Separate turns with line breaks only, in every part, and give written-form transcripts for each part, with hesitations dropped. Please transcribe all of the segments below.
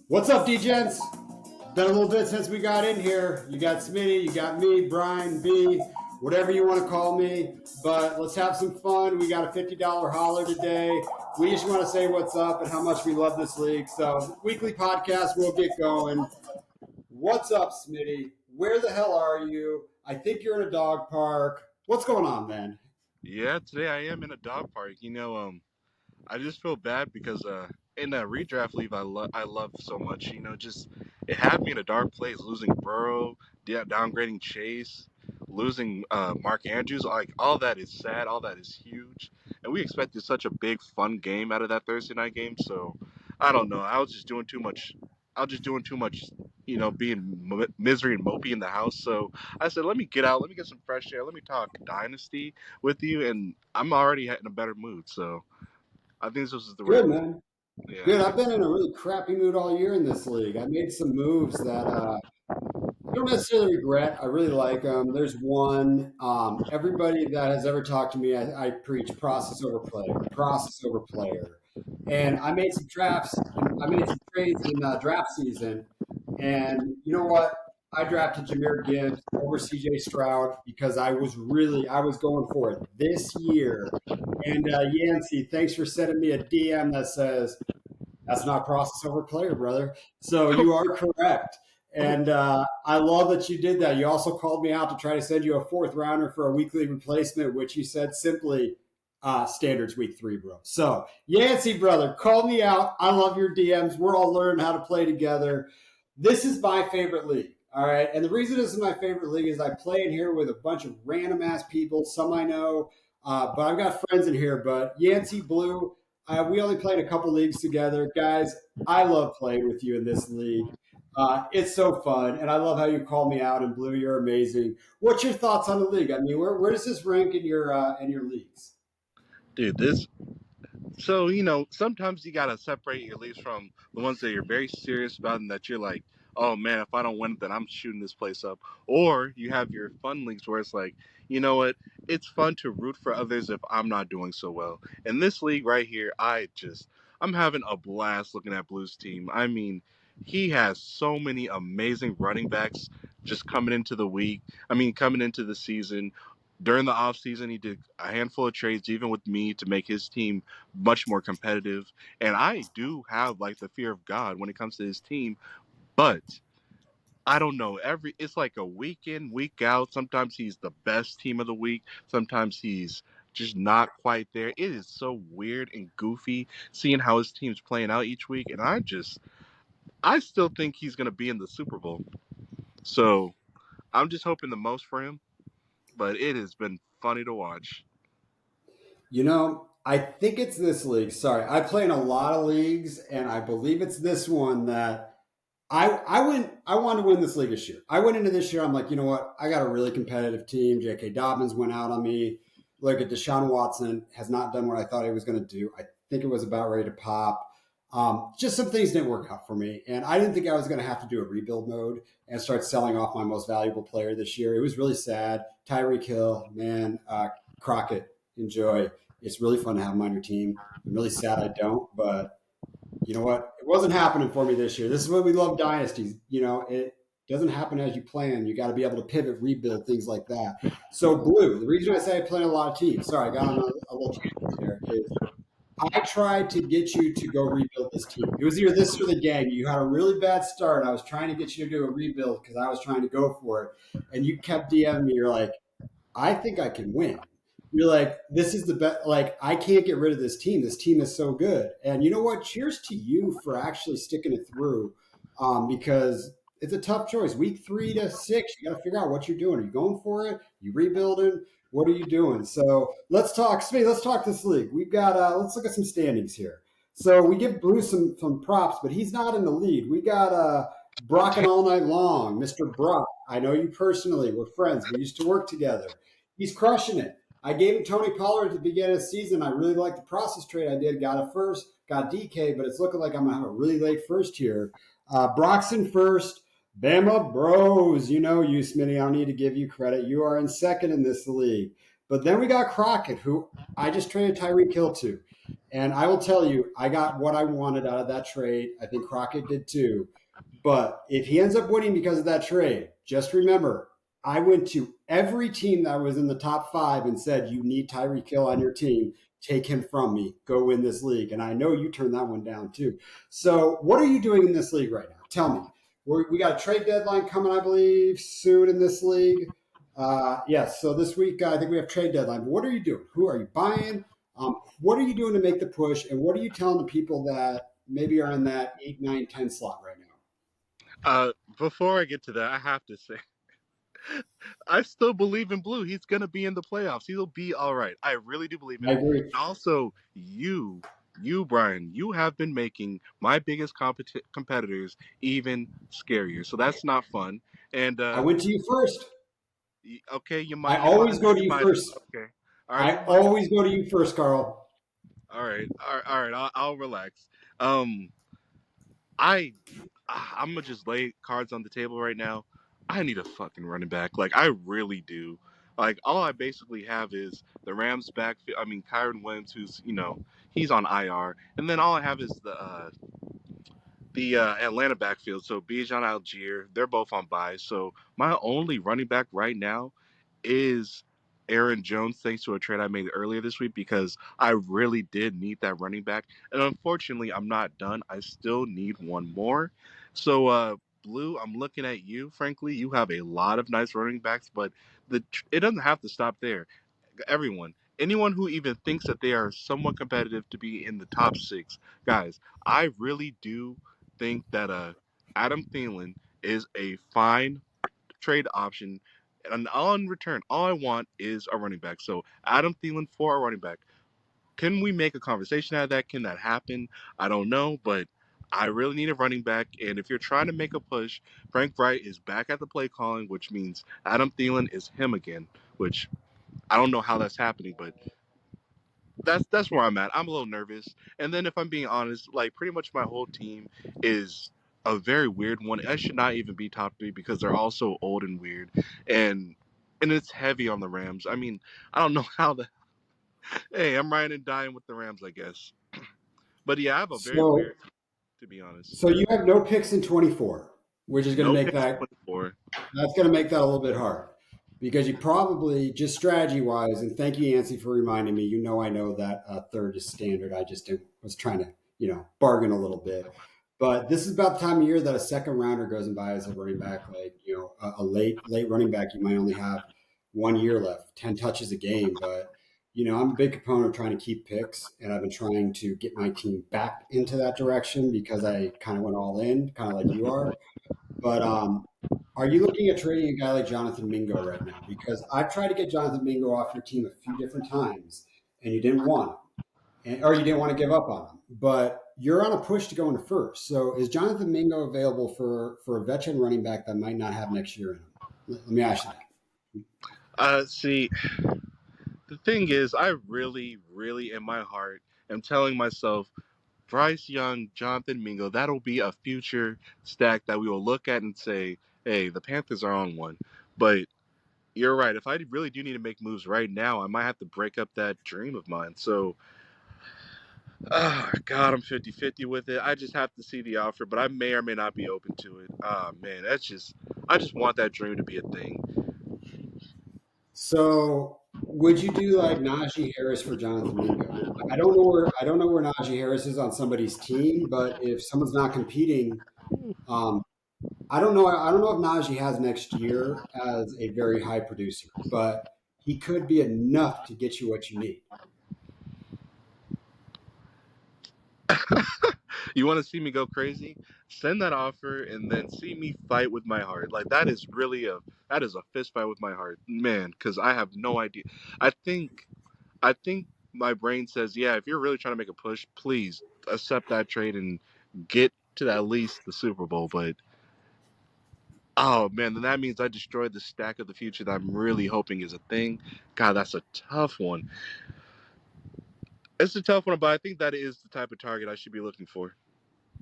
What's up, Degents? Been a little bit since we got in here. You got Smitty, you got me, Brian, B, whatever you want to call me. But let's have some fun. We got a $50 holler today. We just want to say what's up and how much we love this league. So, weekly podcast, we'll get going. What's up, Smitty? Where the hell are you? I think you're in a dog park. What's going on, man?
Yeah, today I am in a dog park. I just feel bad because in that redraft league I love so much. Just it had me in a dark place, losing Burrow, downgrading Chase, losing Mark Andrews. Like all that is sad, all that is huge, and we expected such a big fun game out of that Thursday night game. So I don't know. I was just doing too much. I was just doing too much. Being misery and mopey in the house. So I said, let me get out, let me get some fresh air, let me talk Dynasty with you, and I'm already in a better mood. So I think this is the right
Good,
move.
man.
Yeah.
Good. I've been in a really crappy mood all year in this league. I made some moves that I don't necessarily regret. I really like them. There's one. Everybody that has ever talked to me, I preach process over player. And I made some drafts and I made some trades in draft season. And you know what? I drafted Jameer Gibbs over CJ Stroud because I was going for it this year. And Yancey, thanks for sending me a DM that says, that's not process over player, brother. So you are correct. And I love that you did that. You also called me out to try to send you a fourth rounder for a weekly replacement, which you said simply standards week 3, bro. So Yancey, brother, call me out. I love your DMs. We're all learning how to play together. This is my favorite league. All right. And the reason this is my favorite league is I play in here with a bunch of random ass people, some I know, but I've got friends in here. But Yancey Blue, we only played a couple leagues together. Guys, I love playing with you in this league. It's so fun, and I love how you call me out. And Blue, you're amazing. What's your thoughts on the league? I mean, where does this rank in your leagues?
Dude, sometimes you gotta separate your leaves from the ones that you're very serious about and that you're like, oh man, if I don't win, then I'm shooting this place up. Or you have your fun leagues where it's like, you know what, it's fun to root for others if I'm not doing so well. In this league right here, I'm having a blast looking at Blue's team. I mean, he has so many amazing running backs just coming into the week. I mean, coming into the season. During the offseason, he did a handful of trades, even with me, to make his team much more competitive. And I do have like the fear of God when it comes to his team, but I don't know. It's like a week in, week out. Sometimes he's the best team of the week. Sometimes he's just not quite there. It is so weird and goofy seeing how his team's playing out each week. And I still think he's gonna be in the Super Bowl. So I'm just hoping the most for him. But it has been funny to watch.
I think it's this league. Sorry, I play in a lot of leagues, and I believe it's this one that I wanted to win this league this year. I went into this year. I'm like, you know what? I got a really competitive team. J.K. Dobbins went out on me. Look at Deshaun Watson has not done what I thought he was going to do. I think it was about ready to pop. Just some things didn't work out for me, and I didn't think I was going to have to do a rebuild mode and start selling off my most valuable player this year. It was really sad. Tyreek Hill, man, Crockett, enjoy. It's really fun to have him on your team. I'm really sad I don't, but you know what? It wasn't happening for me this year. This is what we love dynasties. It doesn't happen as you plan. You got to be able to pivot, rebuild, things like that. So, Blue, the reason I say I play on a lot of teams, sorry, I got on a little tangent there, is I tried to get you to go rebuild this team. It was either this or the gang. You had a really bad start. I was trying to get you to do a rebuild because I was trying to go for it. And you kept DMing me. You're like, I think I can win. You're like, this is the best. Like, I can't get rid of this team. This team is so good. And you know what? Cheers to you for actually sticking it through, because it's a tough choice. Week 3 to 6, you got to figure out what you're doing. Are you going for it? You rebuilding? What are you doing? So let's talk. Smitty, let's talk this league. We've got. Let's look at some standings here. So we give Blue some props, but he's not in the lead. We got Brock and all night long, Mr. Brock. I know you personally. We're friends. We used to work together. He's crushing it. I gave him Tony Pollard at the beginning of the season. I really liked the process trade I did. Got a first, got DK, but it's looking like I'm going to have a really late first here. Brock's in first. Bama Bros. You know you, Smitty. I don't need to give you credit. You are in second in this league. But then we got Crockett, who I just traded Tyreek Hill to. And I will tell you, I got what I wanted out of that trade. I think Crockett did too. But if he ends up winning because of that trade, just remember, I went to every team that was in the top five and said, you need Tyreek Hill on your team. Take him from me. Go win this league. And I know you turned that one down too. So, what are you doing in this league right now? Tell me. We got a trade deadline coming, I believe, soon in this league. Yes. So this week, I think we have trade deadline. But what are you doing? Who are you buying? What are you doing to make the push? And what are you telling the people that maybe are in that 8, 9, 10 slot right now?
Before I get to that, I have to say I still believe in Blue. He's gonna be in the playoffs. He'll be all right. I really do believe in
I
it.
agree.
Also, Brian, you have been making my biggest competitors even scarier. So that's not fun. And
I went to you first.
okay,
I
you might
always go to
you
you
might
first.
okay. All right,
I
you might
always go to you first, Carl.
all right. I'll relax. Um, I I'm gonna just lay cards on the table right now. I need a fucking running back. Like I really do. Like all I basically have is the Rams backfield. I mean, Kyron Williams, who's he's on IR, and then all I have is the Atlanta backfield. So Bijan Algier, they're both on bye. So my only running back right now is Aaron Jones, thanks to a trade I made earlier this week because I really did need that running back. And unfortunately, I'm not done. I still need one more. So, Blue, I'm looking at you. Frankly, you have a lot of nice running backs, but it doesn't have to stop there. Everyone, anyone who even thinks that they are somewhat competitive to be in the top six, guys, I really do think that Adam Thielen is a fine trade option. And on return, all I want is a running back. So Adam Thielen for a running back. Can we make a conversation out of that? Can that happen? I don't know, but I really need a running back. And if you're trying to make a push, Frank Wright is back at the play calling, which means Adam Thielen is him again. Which I don't know how that's happening, but that's where I'm at. I'm a little nervous. And then if I'm being honest, like pretty much my whole team is a very weird one. I should not even be top three because they're all so old and weird. And it's heavy on the Rams. I mean, I don't know how the hey, I'm riding and dying with the Rams, I guess. But yeah, I have a very
So,
weird, to be honest.
so you have no picks in 24, which is going to
No
make
picks
that
24.
that's going to make that a little bit hard because you probably just strategy wise. And thank you, Yancy, for reminding me. I know that third is standard. I just was trying to bargain a little bit. But this is about the time of year that a second rounder goes and buys a running back, like a late running back. You might only have 1 year left, 10 touches a game. But I'm a big proponent of trying to keep picks, and I've been trying to get my team back into that direction because I kind of went all in, kind of like you are. But are you looking at trading a guy like Jonathan Mingo right now? Because I've tried to get Jonathan Mingo off your team a few different times, and you didn't want him, or you didn't want to give up on him. But you're on a push to go into first. So is Jonathan Mingo available for a veteran running back that might not have next year in him? Let me ask you that.
See, the thing is, I really, really, in my heart, am telling myself Bryce Young, Jonathan Mingo, that'll be a future stack that we will look at and say, hey, the Panthers are on one. But you're right. If I really do need to make moves right now, I might have to break up that dream of mine. So, God, I'm 50-50 with it. I just have to see the offer, but I may or may not be open to it. Man, I just want that dream to be a thing.
So would you do like Najee Harris for Jonathan Mingo? I don't know where Najee Harris is on somebody's team, but if someone's not competing, um, I don't know. I don't know if Najee has next year as a very high producer, but he could be enough to get you what you need.
You want to see me go crazy? Send that offer and then see me fight with my heart. Like that is a fist fight with my heart, man. Because I have no idea. I think I think my brain says, yeah, if you're really trying to make a push, please accept that trade and get to at least the Super Bowl. But oh man, then that means I destroyed the stack of the future that I'm really hoping is a thing. God, that's a tough one. It's a tough one, but I think that is the type of target I should be looking for.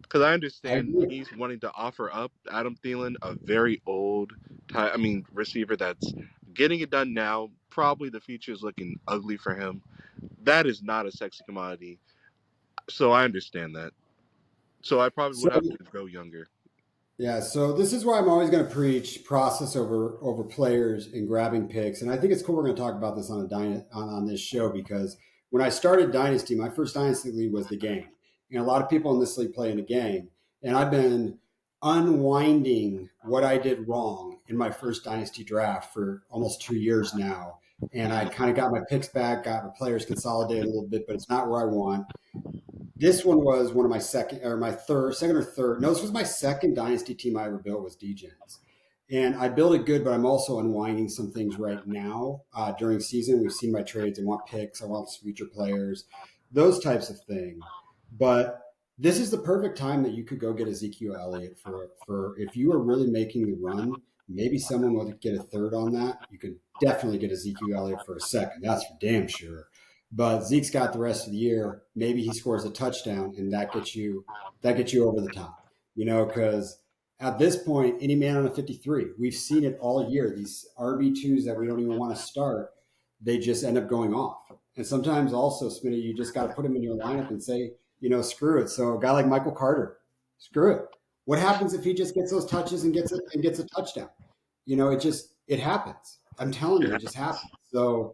Because I
I
understand
agree.
he's wanting to offer up Adam Thielen, a very old, receiver that's getting it done now. probably the future is looking ugly for him. That is not a sexy commodity. So I understand that. So I probably
So
would have to go younger.
yeah, so this is why I'm always going to preach process over players and grabbing picks, and I think it's cool. We're going to talk about this on on this show because when I started Dynasty, my first Dynasty league was the game, and a lot of people in this league play in the game, and I've been unwinding what I did wrong in my first Dynasty draft for almost 2 years now, and I kind of got my picks back, got my players consolidated a little bit, but it's not where I want. This one was one of my second or third. No, this was my second dynasty team I ever built was Degents. And I built it good, but I'm also unwinding some things right now during season. We've seen my trades. I want picks. I want future players, those types of things. But this is the perfect time that you could go get Ezekiel Elliott for if you are really making the run. Maybe someone will get a third on that. You could definitely get Ezekiel Elliott for a second. That's for damn sure. But Zeke's got the rest of the year. Maybe he scores a touchdown, and that gets you over the top. Because at this point, any man on a 53, we've seen it all year. These RB2s that we don't even want to start, they just end up going off. And sometimes also, Smitty, you just got to put him in your lineup and say, screw it. So a guy like Michael Carter, screw it. What happens if he just gets those touches and gets a touchdown? It happens. I'm telling you,
Yeah.
it just happens. So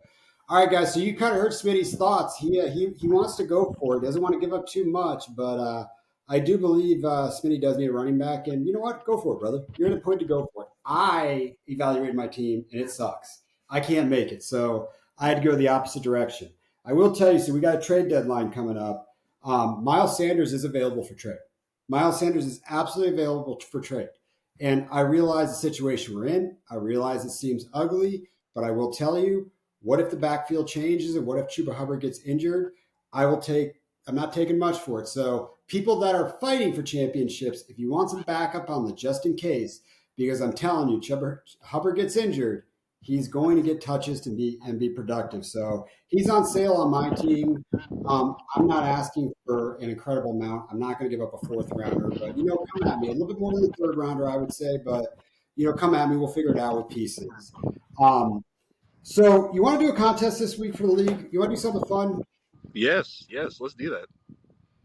all right, guys. So you kind of heard Smitty's thoughts. He wants to go for it. Doesn't want to give up too much, but I do believe Smitty does need a running back. And you know what? Go for it, brother. You're in the point to go for it. I evaluated my team, and it sucks. I can't make it, so I had to go the opposite direction. I will tell you. So we got a trade deadline coming up. Miles Sanders is available for trade. Miles Sanders is absolutely available for trade. And I realize the situation we're in. I realize it seems ugly, but I will tell you, what if the backfield changes and what if Chuba Hubbard gets injured? I'm not taking much for it. So people that are fighting for championships, if you want some backup on the just in case, because I'm telling you, Chuba Hubbard gets injured, he's going to get touches to be productive. So he's on sale on my team. I'm not asking for an incredible amount. I'm not going to give up a fourth rounder, but come at me a little bit more than the third rounder, I would say. But come at me. We'll figure it out with pieces. So you want to do a contest this week for the league? You want to do something fun?
Yes, yes, let's do that.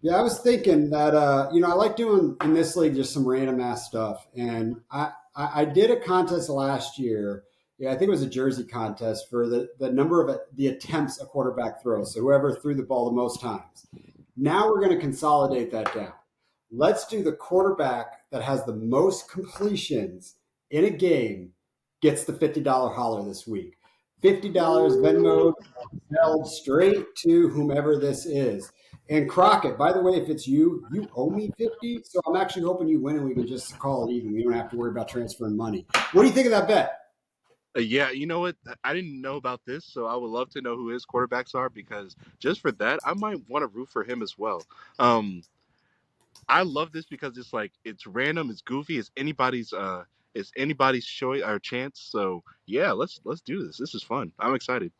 Yeah, I was thinking that I like doing in this league just some random ass stuff, and I did a contest last year. Yeah, I think it was a jersey contest for the number of the attempts a quarterback throws. So whoever threw the ball the most times. Now we're going to consolidate that down. Let's do the quarterback that has the most completions in a game gets the $50 holler this week. $50 Venmo held straight to whomever this is. And Crockett, by the way, if it's you, you owe me 50. So I'm actually hoping you win and we can just call it even. We don't have to worry about transferring money. What do you think of that bet?
Yeah, you know what? I didn't know about this, so I would love to know who his quarterbacks are because just for that, I might want to root for him as well. Um, I love this because it's like it's random, it's goofy, it's anybody's choice or chance. So yeah, let's do this. This is fun. I'm excited.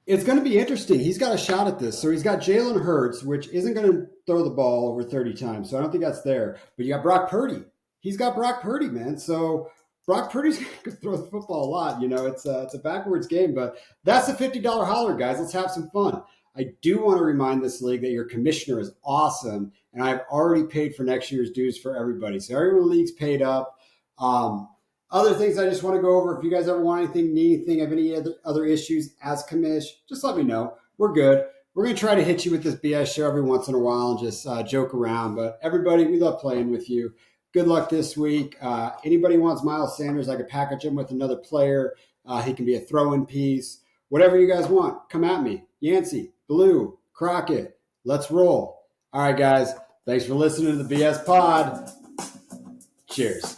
It's going to be interesting. He's got a shot at this. So he's got Jalen Hurts, which isn't going to throw the ball over 30 times. So I don't think that's there. But you got Brock Purdy. He's got Brock Purdy, man. So Brock Purdy's going to throw the football a lot. It's a backwards game, but that's a $50 holler, guys. Let's have some fun. I do want to remind this league that your commissioner is awesome, and I've already paid for next year's dues for everybody. So every league's paid up. Um, Other things I just want to go over. If you guys ever want anything, need anything, have any other issues as commish, just let me know. We're good. We're going to try to hit you with this BS show every once in a while and just joke around. But everybody, we love playing with you. Good luck this week. Anybody wants Miles Sanders, I could package him with another player. He can be a throw-in piece. Whatever you guys want, come at me. Yancey, Blue, Crockett, let's roll. All right, guys. Thanks for listening to the BS Pod. Cheers.